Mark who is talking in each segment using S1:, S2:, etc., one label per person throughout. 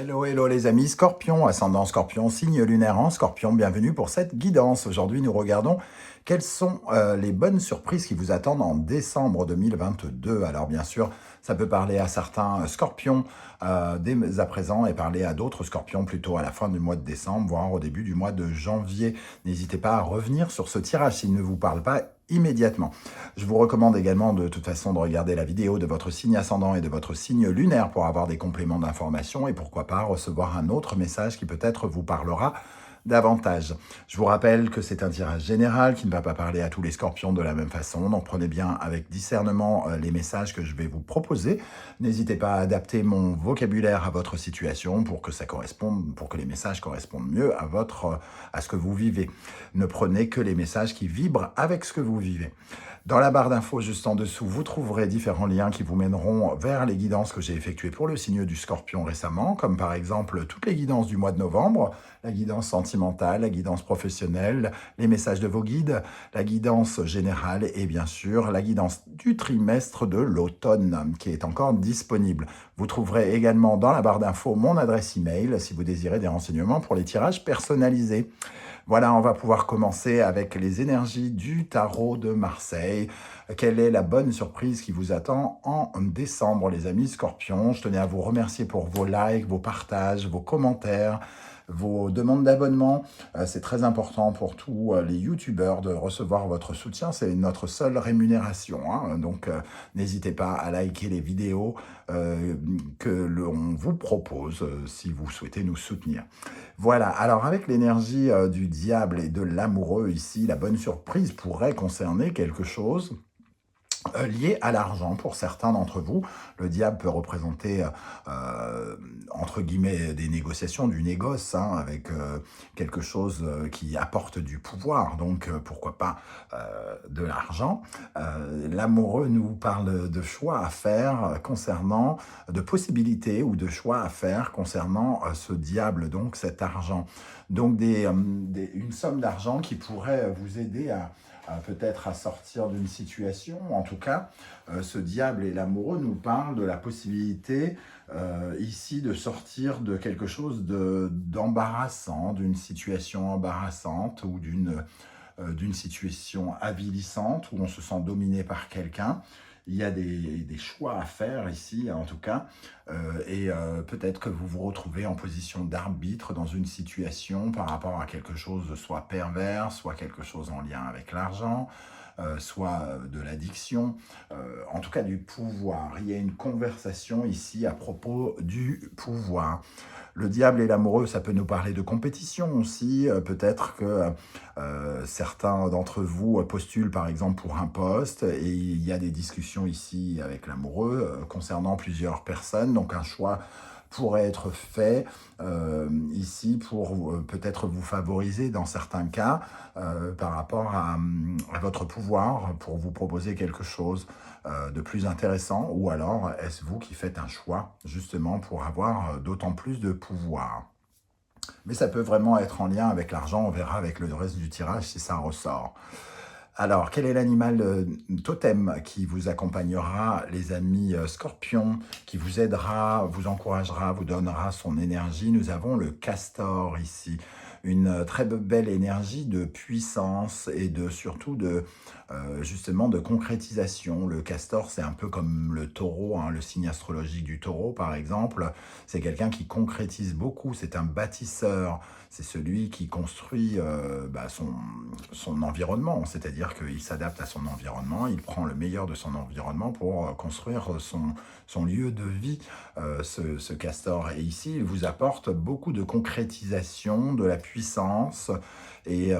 S1: Hello, hello les amis, Scorpion, ascendant Scorpion, signe lunaire en Scorpion, bienvenue pour cette guidance. Aujourd'hui, nous regardons quelles sont les bonnes surprises qui vous attendent en décembre 2022. Alors bien sûr, ça peut parler à certains Scorpions dès à présent et parler à d'autres Scorpions plutôt à la fin du mois de décembre, voire au début du mois de janvier. N'hésitez pas à revenir sur ce tirage s'il ne vous parle pas immédiatement. Je vous recommande également de toute façon de regarder la vidéo de votre signe ascendant et de votre signe lunaire pour avoir des compléments d'information et pourquoi pas recevoir un autre message qui peut-être vous parlera davantage. Je vous rappelle que c'est un tirage général qui ne va pas parler à tous les scorpions de la même façon, donc prenez bien avec discernement les messages que je vais vous proposer. N'hésitez pas à adapter mon vocabulaire à votre situation pour que ça corresponde, pour que les messages correspondent mieux à ce que vous vivez. Ne prenez que les messages qui vibrent avec ce que vous vivez. Dans la barre d'infos juste en dessous, vous trouverez différents liens qui vous mèneront vers les guidances que j'ai effectuées pour le signe du Scorpion récemment, comme par exemple toutes les guidances du mois de novembre, la guidance sentimentale, la guidance professionnelle, les messages de vos guides, la guidance générale et bien sûr la guidance du trimestre de l'automne qui est encore disponible. Vous trouverez également dans la barre d'infos mon adresse email si vous désirez des renseignements pour les tirages personnalisés. Voilà, on va pouvoir commencer avec les énergies du tarot de Marseille. Quelle est la bonne surprise qui vous attend en décembre, les amis Scorpions? Je tenais à vous remercier pour vos likes, vos partages, vos commentaires, vos demandes d'abonnement. C'est très important pour tous les youtubeurs de recevoir votre soutien. C'est notre seule rémunération. Donc, n'hésitez pas à liker les vidéos que l'on vous propose si vous souhaitez nous soutenir. Voilà, alors avec l'énergie du diable et de l'amoureux ici, la bonne surprise pourrait concerner quelque chose lié à l'argent pour certains d'entre vous. Le diable peut représenter, entre guillemets, des négociations, du négoce, avec quelque chose qui apporte du pouvoir, donc pourquoi pas de l'argent. L'amoureux nous parle de choix à faire concernant, de possibilités ou de choix à faire concernant ce diable, donc cet argent. Donc une somme d'argent qui pourrait vous aider à peut-être à sortir d'une situation. En tout cas, ce diable et l'amoureux nous parlent de la possibilité ici de sortir de quelque chose d'embarrassant, d'une situation embarrassante ou d'une situation avilissante où on se sent dominé par quelqu'un. Il y a des choix à faire ici, en tout cas, et peut-être que vous vous retrouvez en position d'arbitre dans une situation par rapport à quelque chose de soit pervers, soit quelque chose en lien avec l'argent, soit de l'addiction, en tout cas du pouvoir. Il y a une conversation ici à propos du pouvoir. Le diable et l'amoureux, ça peut nous parler de compétition aussi. Peut-être que certains d'entre vous postulent par exemple pour un poste et il y a des discussions ici avec l'amoureux concernant plusieurs personnes. Donc un choix pourrait être fait ici pour peut-être vous favoriser dans certains cas par rapport à votre pouvoir pour vous proposer quelque chose de plus intéressant, ou alors est-ce vous qui faites un choix justement pour avoir d'autant plus de pouvoir? Mais ça peut vraiment être en lien avec l'argent, on verra avec le reste du tirage si ça ressort. Alors, quel est l'animal totem qui vous accompagnera, les amis scorpions, qui vous aidera, vous encouragera, vous donnera son énergie? Nous avons le castor ici, une très belle énergie de puissance et surtout justement de concrétisation. Le castor, c'est un peu comme le taureau, le signe astrologique du taureau par exemple. C'est quelqu'un qui concrétise beaucoup, c'est un bâtisseur. C'est celui qui construit son environnement, c'est-à-dire qu'il s'adapte à son environnement, il prend le meilleur de son environnement pour construire son lieu de vie, ce castor. Et ici, il vous apporte beaucoup de concrétisation, de la puissance, et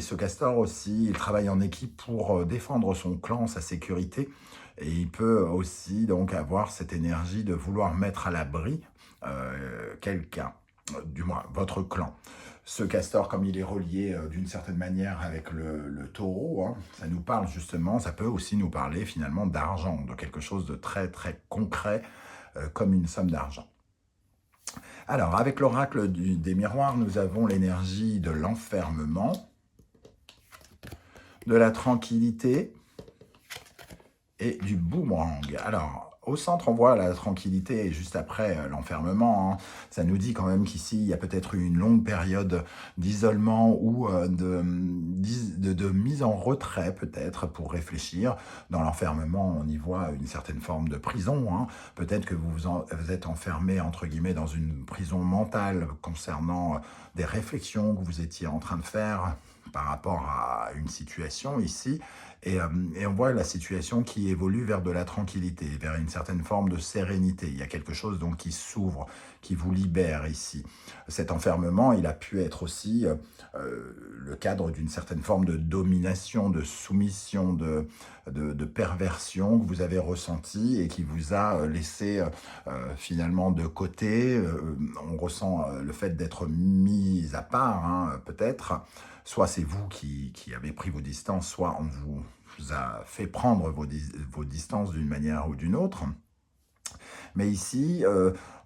S1: ce castor aussi, il travaille en équipe pour défendre son clan, sa sécurité, et il peut aussi donc avoir cette énergie de vouloir mettre à l'abri quelqu'un, du moins votre clan. Ce castor, comme il est relié d'une certaine manière avec le taureau, ça nous parle justement, ça peut aussi nous parler finalement d'argent, de quelque chose de très très concret, comme une somme d'argent. Alors, avec l'oracle des miroirs, nous avons l'énergie de l'enfermement, de la tranquillité et du boomerang. Alors, Au centre, on voit la tranquillité et juste après l'enfermement, hein. Ça nous dit quand même qu'ici, il y a peut-être eu une longue période d'isolement ou de mise en retrait peut-être pour réfléchir. Dans l'enfermement, on y voit une certaine forme de prison, hein. Peut-être que vous êtes enfermé, entre guillemets, dans une prison mentale concernant des réflexions que vous étiez en train de faire par rapport à une situation ici. Et on voit la situation qui évolue vers de la tranquillité, vers une certaine forme de sérénité. Il y a quelque chose donc qui s'ouvre, qui vous libère ici. Cet enfermement, il a pu être aussi le cadre d'une certaine forme de domination, de soumission, de perversion que vous avez ressenti et qui vous a laissé finalement de côté. On ressent le fait d'être mis à part, hein, peut-être. Soit c'est vous qui avez pris vos distances, soit on vous a fait prendre vos distances d'une manière ou d'une autre. Mais ici,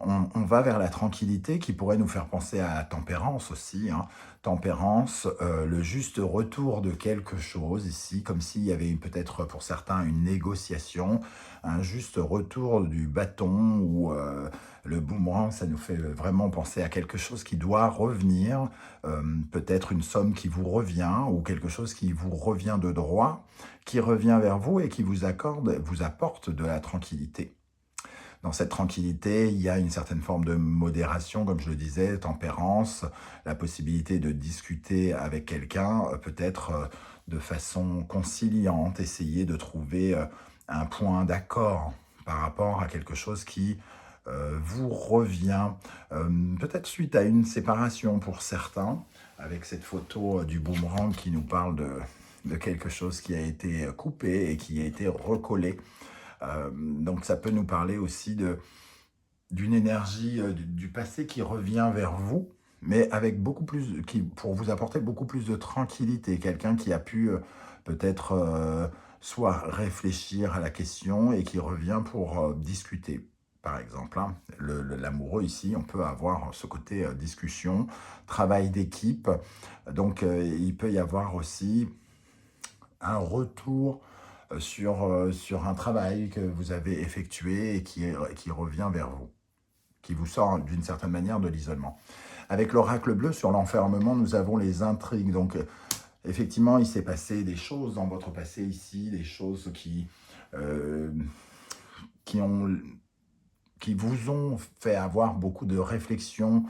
S1: on va vers la tranquillité qui pourrait nous faire penser à la tempérance aussi, hein. Tempérance, le juste retour de quelque chose ici, comme s'il y avait peut-être pour certains une négociation, un juste retour du bâton ou le boomerang, ça nous fait vraiment penser à quelque chose qui doit revenir, peut-être une somme qui vous revient ou quelque chose qui vous revient de droit, qui revient vers vous et qui vous apporte de la tranquillité. Dans cette tranquillité, il y a une certaine forme de modération, comme je le disais, tempérance, la possibilité de discuter avec quelqu'un, peut-être de façon conciliante, essayer de trouver un point d'accord par rapport à quelque chose qui vous revient, peut-être suite à une séparation pour certains, avec cette photo du boomerang qui nous parle de quelque chose qui a été coupé et qui a été recollé. Donc ça peut nous parler aussi d'une énergie du passé qui revient vers vous, mais avec beaucoup plus, pour vous apporter beaucoup plus de tranquillité. Quelqu'un qui a pu peut-être soit réfléchir à la question et qui revient pour discuter. Par exemple, hein. L'amoureux ici, on peut avoir ce côté discussion, travail d'équipe. Donc il peut y avoir aussi un retour sur un travail que vous avez effectué et qui revient vers vous, qui vous sort d'une certaine manière de l'isolement. Avec l'oracle bleu sur l'enfermement, nous avons les intrigues. Donc, effectivement, il s'est passé des choses dans votre passé ici, des choses euh, qui, ont, qui vous ont fait avoir beaucoup de réflexions.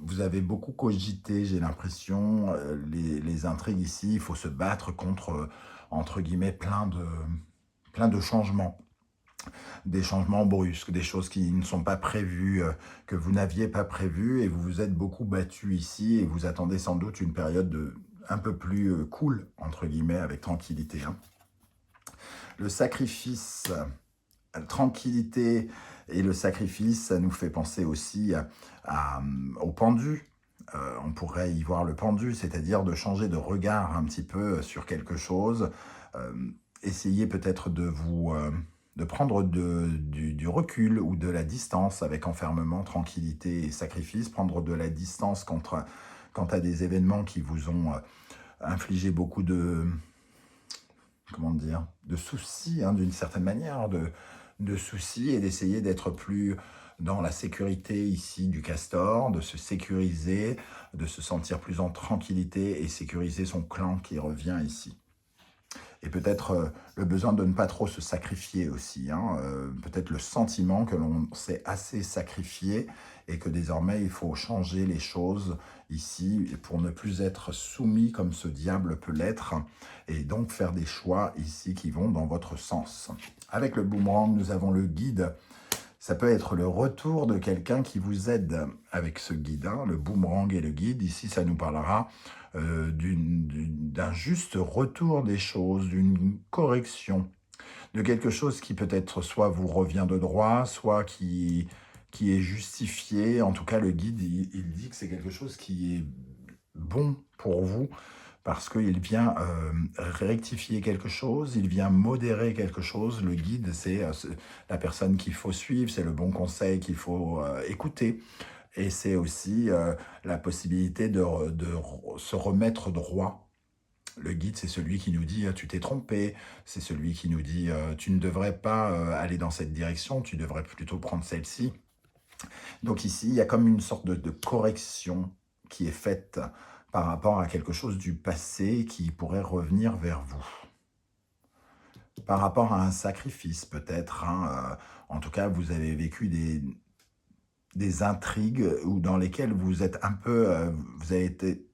S1: Vous avez beaucoup cogité, j'ai l'impression. Les intrigues ici, il faut se battre contre, entre guillemets, plein de changements. Des changements brusques, des choses qui ne sont pas prévues, que vous n'aviez pas prévues, et vous vous êtes beaucoup battu ici, et vous attendez sans doute une période un peu plus cool, entre guillemets, avec tranquillité, hein. Le sacrifice, tranquillité et le sacrifice, ça nous fait penser aussi au pendu. On pourrait y voir le pendu, c'est-à-dire de changer de regard un petit peu sur quelque chose, essayer peut-être de prendre du recul ou de la distance avec enfermement, tranquillité et sacrifice, prendre de la distance quant à des événements qui vous ont infligé beaucoup comment dire, de soucis, hein, d'une certaine manière, de soucis, et d'essayer d'être plus dans la sécurité ici du castor, de se sécuriser, de se sentir plus en tranquillité et sécuriser son clan qui revient ici. Et peut-être le besoin de ne pas trop se sacrifier aussi, hein, peut-être le sentiment que l'on s'est assez sacrifié et que désormais il faut changer les choses ici pour ne plus être soumis comme ce diable peut l'être, et donc faire des choix ici qui vont dans votre sens. Avec le boomerang, nous avons le guide. Ça peut être le retour de quelqu'un qui vous aide avec ce guide, hein, le boomerang et le guide. Ici, ça nous parlera d'un juste retour des choses, d'une correction, de quelque chose qui peut-être soit vous revient de droit, soit qui est justifié. En tout cas, le guide, il dit que c'est quelque chose qui est bon pour vous, parce qu'il vient rectifier quelque chose, il vient modérer quelque chose. Le guide, c'est la personne qu'il faut suivre, c'est le bon conseil qu'il faut écouter. Et c'est aussi la possibilité de se remettre droit Le guide, c'est celui qui nous dit tu t'es trompé, c'est celui qui nous dit tu ne devrais pas aller dans cette direction, tu devrais plutôt prendre celle-ci. Donc ici, il y a comme une sorte de correction qui est faite par rapport à quelque chose du passé qui pourrait revenir vers vous. Par rapport à un sacrifice peut-être, hein, en tout cas, vous avez vécu des intrigues ou dans lesquelles vous êtes un peu,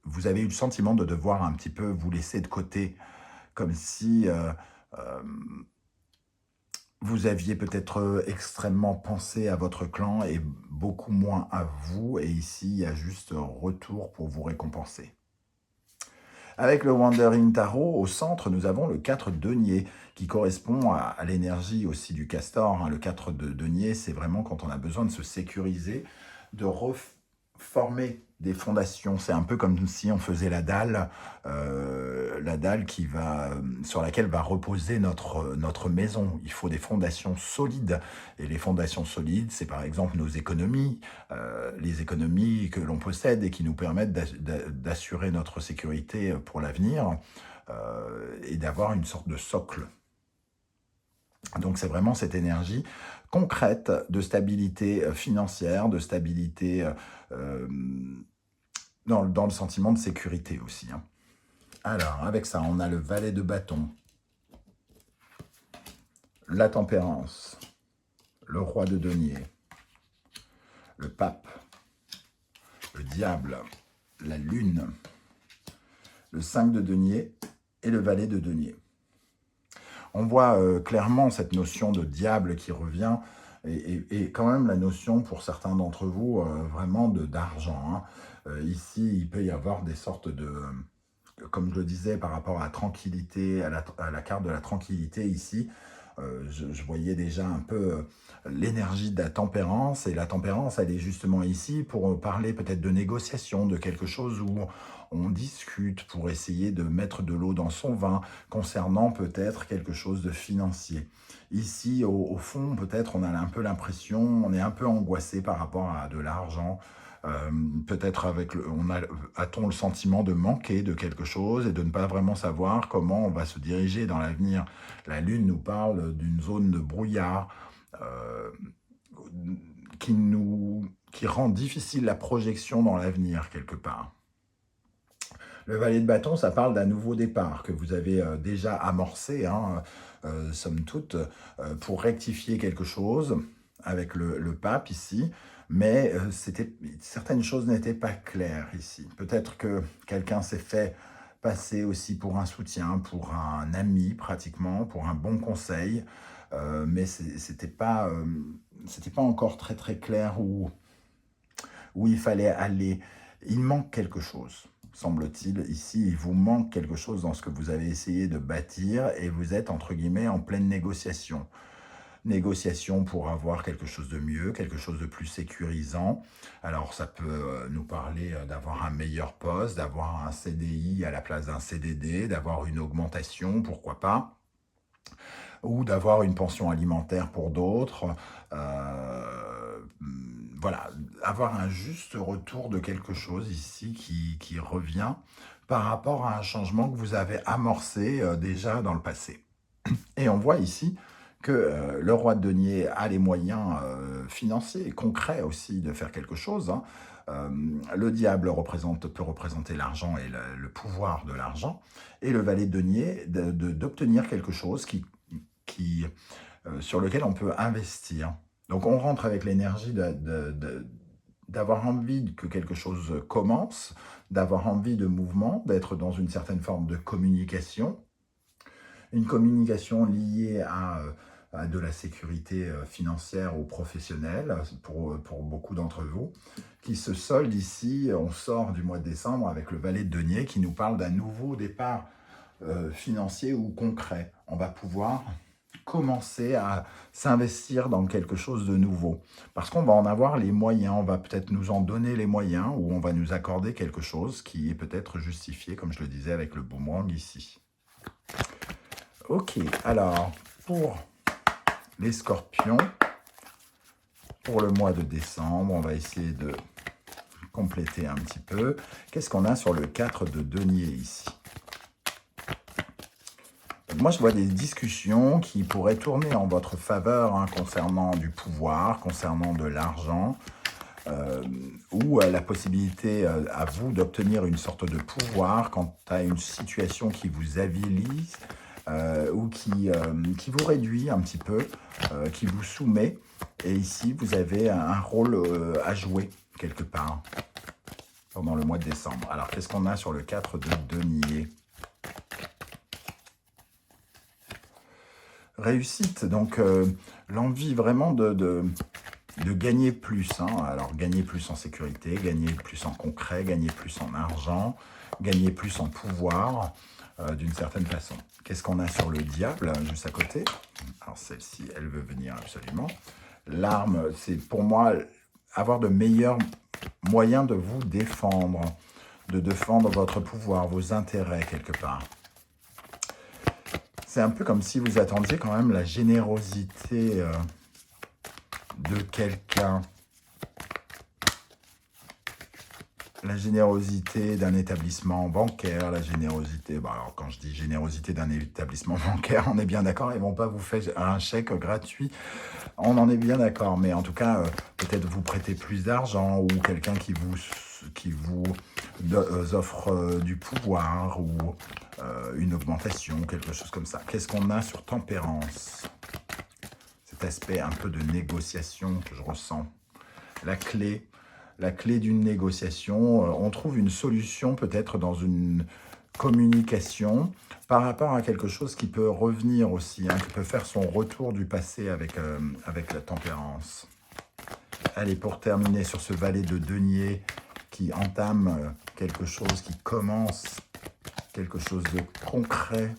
S1: vous avez eu le sentiment de devoir un petit peu vous laisser de côté, comme si euh, vous aviez peut-être extrêmement pensé à votre clan et beaucoup moins à vous, et ici, il y a juste retour pour vous récompenser. Avec le Wandering Tarot, au centre, nous avons le 4 denier, qui correspond à l'énergie aussi du castor, hein. Le 4 de denier, c'est vraiment quand on a besoin de se sécuriser, de reformer des fondations. C'est un peu comme si on faisait la dalle sur laquelle va reposer notre maison. Il faut des fondations solides. Et les fondations solides, c'est par exemple nos économies, les économies que l'on possède et qui nous permettent d'assurer notre sécurité pour l'avenir et d'avoir une sorte de socle. Donc c'est vraiment cette énergie concrète de stabilité financière, de stabilité dans le sentiment de sécurité aussi, hein. Alors, avec ça, on a le valet de bâton, la tempérance, le roi de denier, le pape, le diable, la lune, le 5 de denier et le valet de denier. On voit clairement cette notion de diable qui revient et quand même la notion pour certains d'entre vous vraiment d'argent, hein. Ici, il peut y avoir des sortes de... Comme je le disais, par rapport à la tranquillité, à la carte de la tranquillité ici, je voyais déjà un peu l'énergie de la tempérance. Et la tempérance, elle est justement ici pour parler peut-être de négociation, de quelque chose où on discute pour essayer de mettre de l'eau dans son vin, concernant peut-être quelque chose de financier. Ici, au fond, peut-être on a un peu l'impression, on est un peu angoissé par rapport à de l'argent. Peut-être a-t-on le sentiment de manquer de quelque chose et de ne pas vraiment savoir comment on va se diriger dans l'avenir. La Lune nous parle d'une zone de brouillard qui rend difficile la projection dans l'avenir quelque part. Le valet de bâton, ça parle d'un nouveau départ que vous avez déjà amorcé, hein, somme toute, pour rectifier quelque chose avec le pape ici, mais certaines choses n'étaient pas claires ici. Peut-être que quelqu'un s'est fait passer aussi pour un soutien, pour un ami pratiquement, pour un bon conseil, mais c'était pas encore très très clair où il fallait aller. Il manque quelque chose, semble-t-il. Ici, il vous manque quelque chose dans ce que vous avez essayé de bâtir et vous êtes, entre guillemets, en pleine négociation. Négociation pour avoir quelque chose de mieux, quelque chose de plus sécurisant. Alors, ça peut nous parler d'avoir un meilleur poste, d'avoir un CDI à la place d'un CDD, d'avoir une augmentation, pourquoi pas, ou d'avoir une pension alimentaire pour d'autres. Voilà, avoir un juste retour de quelque chose ici qui revient par rapport à un changement que vous avez amorcé déjà dans le passé. Et on voit ici que le roi de denier a les moyens financiers et concrets aussi de faire quelque chose, hein. Le diable peut représenter l'argent et le pouvoir de l'argent, et le valet de denier d'obtenir quelque chose sur lequel on peut investir. Donc on rentre avec l'énergie d'avoir envie que quelque chose commence, d'avoir envie de mouvement, d'être dans une certaine forme de communication. Une communication liée à de la sécurité financière ou professionnelle pour beaucoup d'entre vous, qui se solde ici, on sort du mois de décembre avec le valet de denier qui nous parle d'un nouveau départ financier ou concret. On va pouvoir commencer à s'investir dans quelque chose de nouveau. Parce qu'on va en avoir les moyens, on va peut-être nous en donner les moyens ou on va nous accorder quelque chose qui est peut-être justifié, comme je le disais avec le boomerang ici. Ok, alors pour les scorpions, pour le mois de décembre, on va essayer de compléter un petit peu. Qu'est-ce qu'on a sur le 4 de denier ici? Moi, je vois des discussions qui pourraient tourner en votre faveur hein, concernant du pouvoir, concernant de l'argent, euh, ou la possibilité à vous d'obtenir une sorte de pouvoir quant à une situation qui vous avilise ou qui vous réduit un petit peu, qui vous soumet. Et ici, vous avez un rôle à jouer quelque part pendant le mois de décembre. Alors, qu'est-ce qu'on a sur le 4 de denier? Réussite, donc l'envie vraiment de gagner plus. Hein. Alors, gagner plus en sécurité, gagner plus en concret, gagner plus en argent, gagner plus en pouvoir, d'une certaine façon. Qu'est-ce qu'on a sur le diable, juste à côté? Alors, celle-ci, elle veut venir absolument. L'arme, c'est pour moi avoir de meilleurs moyens de vous défendre, de défendre votre pouvoir, vos intérêts quelque part. C'est un peu comme si vous attendiez quand même la générosité de quelqu'un, la générosité d'un établissement bancaire, la générosité... Bon, alors quand je dis générosité d'un établissement bancaire, on est bien d'accord, ils ne vont pas vous faire un chèque gratuit, on en est bien d'accord, mais en tout cas, peut-être vous prêter plus d'argent ou quelqu'un qui vous offre du pouvoir ou une augmentation, quelque chose comme ça. Qu'est-ce qu'on a sur tempérance? Cet aspect un peu de négociation que je ressens. La clé d'une négociation, on trouve une solution peut-être dans une communication par rapport à quelque chose qui peut revenir aussi, hein, qui peut faire son retour du passé avec la tempérance. Allez, pour terminer sur ce valet de denier qui entame quelque chose, qui commence quelque chose de concret.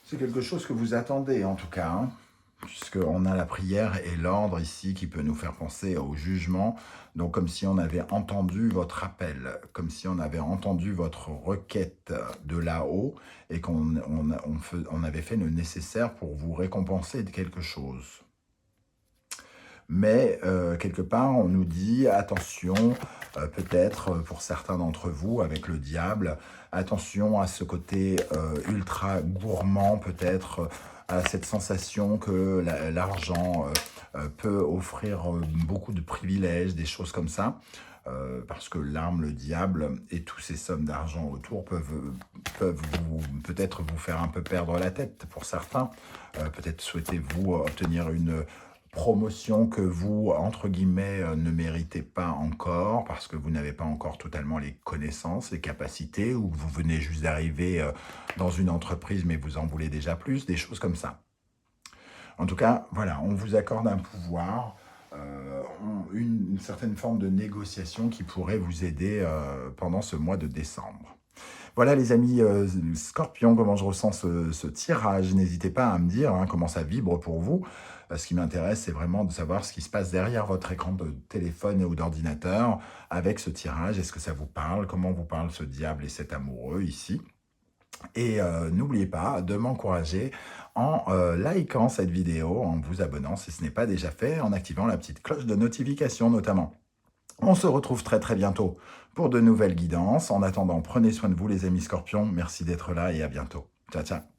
S1: C'est quelque chose que vous attendez en tout cas, hein, puisqu'on a la prière et l'ordre ici qui peut nous faire penser au jugement. Donc comme si on avait entendu votre appel, comme si on avait entendu votre requête de là-haut et qu'on avait fait le nécessaire pour vous récompenser de quelque chose. Mais quelque part, on nous dit, attention, peut-être pour certains d'entre vous, avec le diable, attention à ce côté ultra gourmand, peut-être à cette sensation que l'argent peut offrir beaucoup de privilèges, des choses comme ça. Parce que l'arme, le diable et tous ces sommes d'argent autour peuvent peut-être vous faire un peu perdre la tête pour certains. Peut-être souhaitez-vous obtenir une promotion que vous, entre guillemets, ne méritez pas encore parce que vous n'avez pas encore totalement les connaissances, les capacités, ou vous venez juste d'arriver dans une entreprise mais vous en voulez déjà plus, des choses comme ça. En tout cas, voilà, on vous accorde un pouvoir, une certaine forme de négociation qui pourrait vous aider pendant ce mois de décembre. Voilà les amis Scorpions, comment je ressens ce tirage. N'hésitez pas à me dire hein, comment ça vibre pour vous. Ce qui m'intéresse, c'est vraiment de savoir ce qui se passe derrière votre écran de téléphone ou d'ordinateur avec ce tirage. Est-ce que ça vous parle? Comment vous parle ce diable et cet amoureux ici? Et n'oubliez pas de m'encourager en likant cette vidéo, en vous abonnant si ce n'est pas déjà fait, en activant la petite cloche de notification notamment. On se retrouve très très bientôt pour de nouvelles guidances. En attendant, prenez soin de vous les amis Scorpions. Merci d'être là et à bientôt. Ciao, ciao.